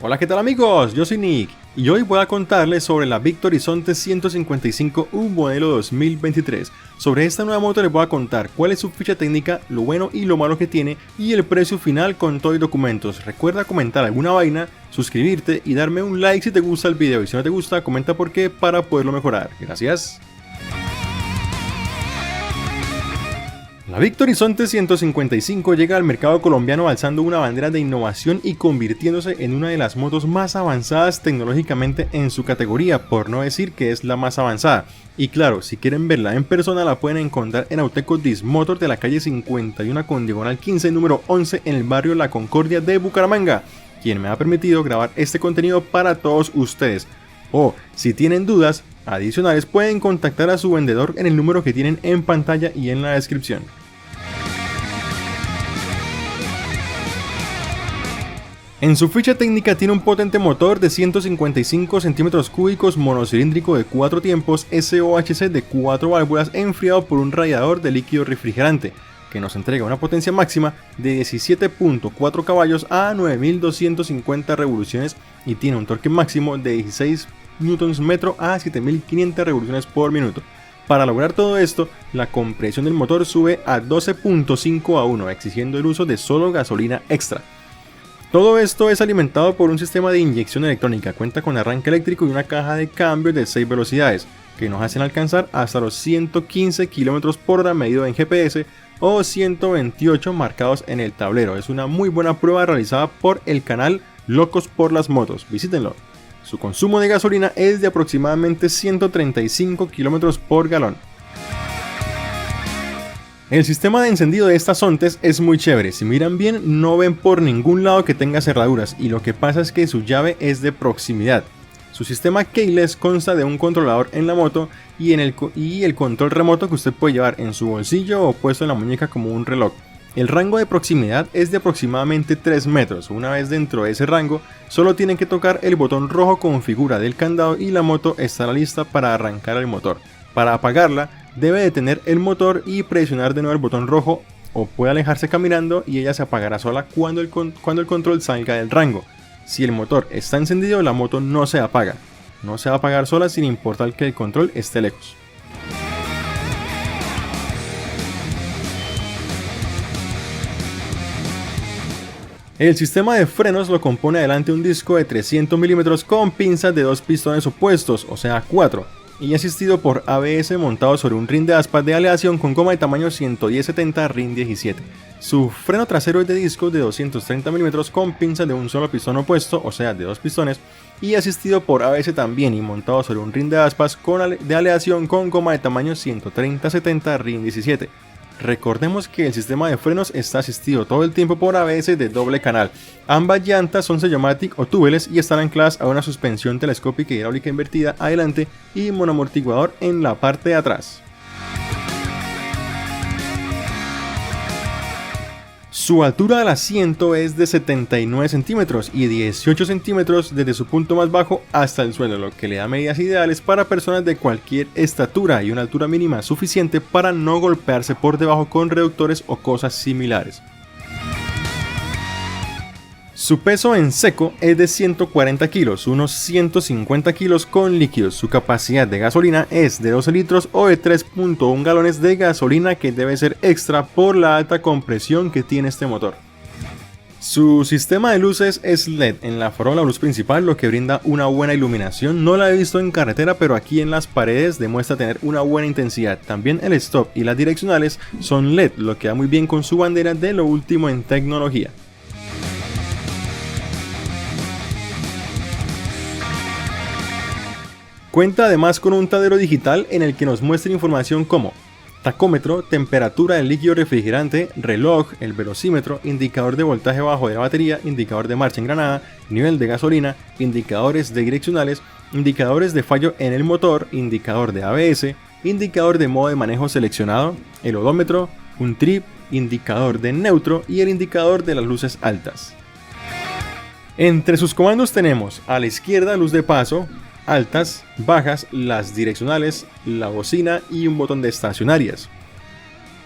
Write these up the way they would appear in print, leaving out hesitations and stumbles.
Hola, ¿qué tal amigos? Yo soy Nick y hoy voy a contarles sobre la Big Horizonte 155, un modelo 2023. Sobre esta nueva moto les voy a contar cuál es su ficha técnica, lo bueno y lo malo que tiene y el precio final con todo y documentos. Recuerda comentar alguna vaina, suscribirte y darme un like si te gusta el video y si no te gusta comenta por qué para poderlo mejorar. Gracias. La Big Horizonte 155 llega al mercado colombiano alzando una bandera de innovación y convirtiéndose en una de las motos más avanzadas tecnológicamente en su categoría, por no decir que es la más avanzada. Y claro, si quieren verla en persona la pueden encontrar en Auteco Dismotor de la calle 51 con diagonal 15 número 11 en el barrio La Concordia de Bucaramanga, quien me ha permitido grabar este contenido para todos ustedes. O si tienen dudas adicionales pueden contactar a su vendedor en el número que tienen en pantalla y en la descripción. En su ficha técnica tiene un potente motor de 155 centímetros cúbicos monocilíndrico de 4 tiempos SOHC de 4 válvulas enfriado por un radiador de líquido refrigerante, que nos entrega una potencia máxima de 17.4 caballos a 9250 revoluciones y tiene un torque máximo de 16 Nm a 7500 revoluciones por minuto. Para lograr todo esto, la compresión del motor sube a 12.5 a 1, exigiendo el uso de solo gasolina extra. Todo esto es alimentado por un sistema de inyección electrónica, cuenta con arranque eléctrico y una caja de cambios de 6 velocidades, que nos hacen alcanzar hasta los 115 km/h medido en GPS o 128 marcados en el tablero. Es una muy buena prueba realizada por el canal Locos por las Motos, visítenlo. Su consumo de gasolina es de aproximadamente 135 km por galón. El sistema de encendido de estas Sontes es muy chévere, si miran bien no ven por ningún lado que tenga cerraduras y lo que pasa es que su llave es de proximidad. Su sistema keyless consta de un controlador en la moto y el control remoto que usted puede llevar en su bolsillo o puesto en la muñeca como un reloj. El rango de proximidad es de aproximadamente 3 metros, una vez dentro de ese rango solo tienen que tocar el botón rojo con figura del candado y la moto estará lista para arrancar el motor. Para apagarla debe detener el motor y presionar de nuevo el botón rojo o puede alejarse caminando y ella se apagará sola cuando el control salga del rango. Si el motor está encendido la moto no se apaga, no se va a apagar sola sin importar que el control esté lejos. El sistema de frenos lo compone adelante un disco de 300 mm con pinzas de 2 pistones opuestos, o sea 4, y asistido por ABS montado sobre un rin de aspas de aleación con goma de tamaño 110/70 RIN 17. Su freno trasero es de discos de 230 mm con pinzas de un solo pistón opuesto, o sea de 2 pistones, y asistido por ABS también y montado sobre un rin de aspas de aleación con goma de tamaño 130/70 RIN 17. Recordemos que el sistema de frenos está asistido todo el tiempo por ABS de doble canal. Ambas llantas son Sellomatic o tubeless y están ancladas a una suspensión telescópica hidráulica invertida adelante y monoamortiguador en la parte de atrás. Su altura del asiento es de 79 centímetros y 18 centímetros desde su punto más bajo hasta el suelo, lo que le da medidas ideales para personas de cualquier estatura y una altura mínima suficiente para no golpearse por debajo con reductores o cosas similares. Su peso en seco es de 140 kilos, unos 150 kilos con líquidos. Su capacidad de gasolina es de 12 litros o de 3.1 galones de gasolina que debe ser extra por la alta compresión que tiene este motor. Su sistema de luces es LED en la farola o luz principal, lo que brinda una buena iluminación. No la he visto en carretera, pero aquí en las paredes demuestra tener una buena intensidad. También el stop y las direccionales son LED, lo que da muy bien con su bandera de lo último en tecnología. Cuenta además con un tablero digital en el que nos muestra información como tacómetro, temperatura del líquido refrigerante, reloj, el velocímetro, indicador de voltaje bajo de la batería, indicador de marcha engranada, nivel de gasolina, indicadores de direccionales, indicadores de fallo en el motor, indicador de ABS, indicador de modo de manejo seleccionado, el odómetro, un trip, indicador de neutro y el indicador de las luces altas. Entre sus comandos tenemos a la izquierda luz de paso, altas, bajas, las direccionales, la bocina y un botón de estacionarias.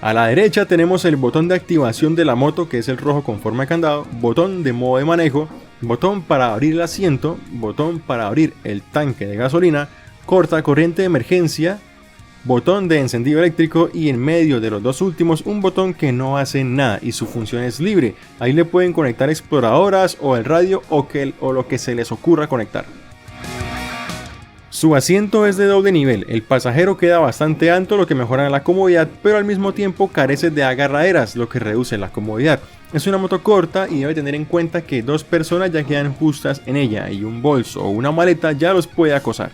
A la derecha tenemos el botón de activación de la moto, que es el rojo con forma de candado, botón de modo de manejo, botón para abrir el asiento, botón para abrir el tanque de gasolina, corta corriente de emergencia, botón de encendido eléctrico y en medio de los dos últimos un botón que no hace nada y su función es libre. Ahí le pueden conectar exploradoras o el radio o lo que se les ocurra conectar. Su asiento es de doble nivel, el pasajero queda bastante alto, lo que mejora la comodidad, pero al mismo tiempo carece de agarraderas, lo que reduce la comodidad. Es una moto corta y debe tener en cuenta que dos personas ya quedan justas en ella y un bolso o una maleta ya los puede acosar.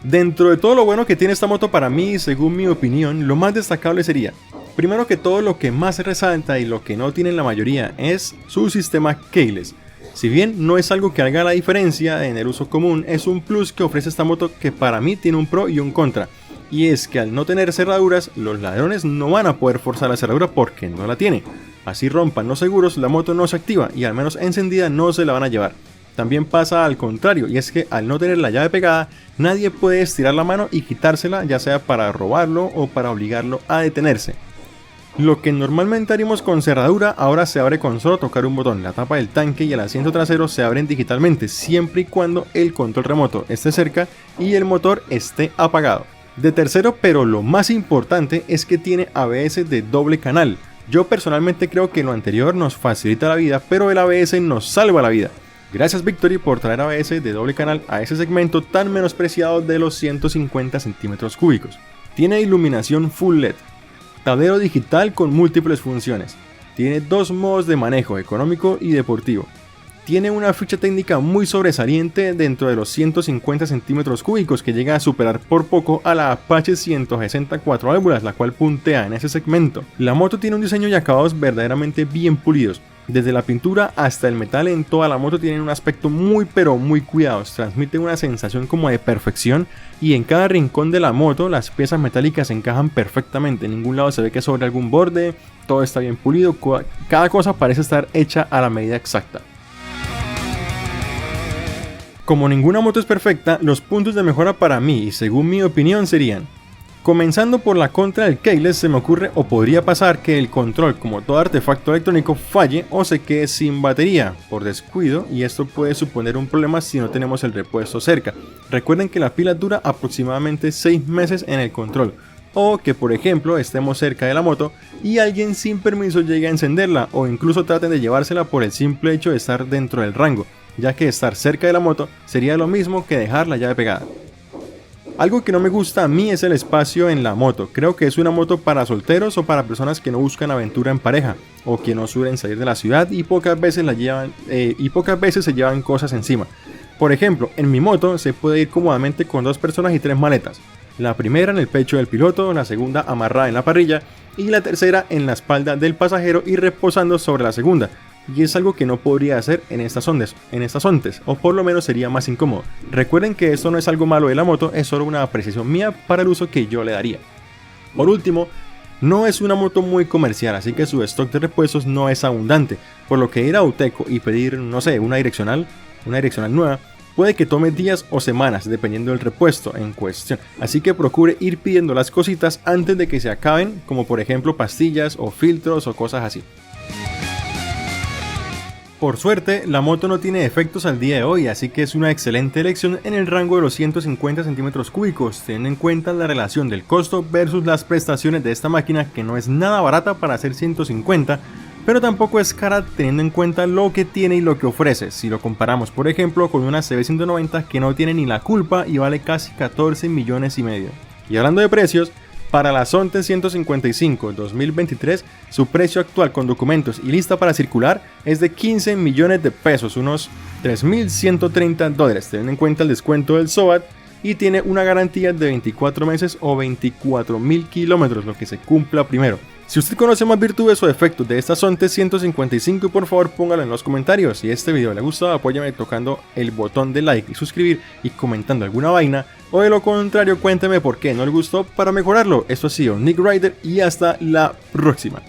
Dentro de todo lo bueno que tiene esta moto, para mí, según mi opinión, lo más destacable sería, primero que todo, lo que más resalta y lo que no tienen la mayoría es su sistema keyless. Si bien no es algo que haga la diferencia en el uso común, es un plus que ofrece esta moto que para mí tiene un pro y un contra. Y es que al no tener cerraduras, los ladrones no van a poder forzar la cerradura porque no la tiene. Así rompan los seguros, la moto no se activa y al menos encendida no se la van a llevar. También pasa al contrario, y es que al no tener la llave pegada, nadie puede estirar la mano y quitársela, ya sea para robarlo o para obligarlo a detenerse. Lo que normalmente haríamos con cerradura, ahora se abre con solo tocar un botón. La tapa del tanque y el asiento trasero se abren digitalmente, siempre y cuando el control remoto esté cerca y el motor esté apagado. De tercero, pero lo más importante, es que tiene ABS de doble canal. Yo personalmente creo que lo anterior nos facilita la vida, pero el ABS nos salva la vida. Gracias Victory por traer ABS de doble canal a ese segmento tan menospreciado de los 150 centímetros cúbicos. Tiene iluminación full LED. Tablero digital con múltiples funciones. Tiene dos modos de manejo, económico y deportivo. Tiene una ficha técnica muy sobresaliente dentro de los 150 centímetros cúbicos que llega a superar por poco a la Apache 160 4 válvulas, la cual puntea en ese segmento. La moto tiene un diseño y acabados verdaderamente bien pulidos. Desde la pintura hasta el metal en toda la moto tienen un aspecto muy pero muy cuidados, transmite una sensación como de perfección y en cada rincón de la moto las piezas metálicas encajan perfectamente, en ningún lado se ve que sobre algún borde, todo está bien pulido, cada cosa parece estar hecha a la medida exacta. Como ninguna moto es perfecta, los puntos de mejora para mí y según mi opinión serían: comenzando por la contra del keyless, se me ocurre o podría pasar que el control, como todo artefacto electrónico, falle o se quede sin batería por descuido y esto puede suponer un problema si no tenemos el repuesto cerca. Recuerden que la pila dura aproximadamente 6 meses en el control. O que por ejemplo estemos cerca de la moto y alguien sin permiso llegue a encenderla o incluso traten de llevársela por el simple hecho de estar dentro del rango, ya que estar cerca de la moto sería lo mismo que dejar la llave pegada. Algo que no me gusta a mí es el espacio en la moto. Creo que es una moto para solteros o para personas que no buscan aventura en pareja o que no suelen salir de la ciudad y pocas veces se llevan cosas encima. Por ejemplo, en mi moto se puede ir cómodamente con 2 personas y 3 maletas. La primera en el pecho del piloto, la segunda amarrada en la parrilla y la tercera en la espalda del pasajero y reposando sobre la segunda. Y es algo que no podría hacer en estas ontes, o por lo menos sería más incómodo. Recuerden que esto no es algo malo de la moto, es solo una apreciación mía para el uso que yo le daría. Por último, no es una moto muy comercial, así que su stock de repuestos no es abundante, por lo que ir a Uteco y pedir, no sé, una direccional nueva, puede que tome días o semanas dependiendo del repuesto en cuestión, así que procure ir pidiendo las cositas antes de que se acaben, como por ejemplo pastillas o filtros o cosas así. Por suerte, la moto no tiene defectos al día de hoy, así que es una excelente elección en el rango de los 150 centímetros cúbicos, teniendo en cuenta la relación del costo versus las prestaciones de esta máquina, que no es nada barata para hacer 150, pero tampoco es cara teniendo en cuenta lo que tiene y lo que ofrece, si lo comparamos por ejemplo con una CB190 que no tiene ni la culpa y vale casi 14 millones y medio. Y hablando de precios, para la Sonte 155 2023, su precio actual con documentos y lista para circular es de 15 millones de pesos, unos $3.130, teniendo en cuenta el descuento del SOAT, y tiene una garantía de 24 meses o 24.000 kilómetros, lo que se cumpla primero. Si usted conoce más virtudes o defectos de esta Sonte 155, por favor póngalo en los comentarios. Si este video le ha gustado, apóyame tocando el botón de like y suscribir y comentando alguna vaina, o de lo contrario cuénteme por qué no le gustó para mejorarlo. Esto ha sido Nick Rider y hasta la próxima.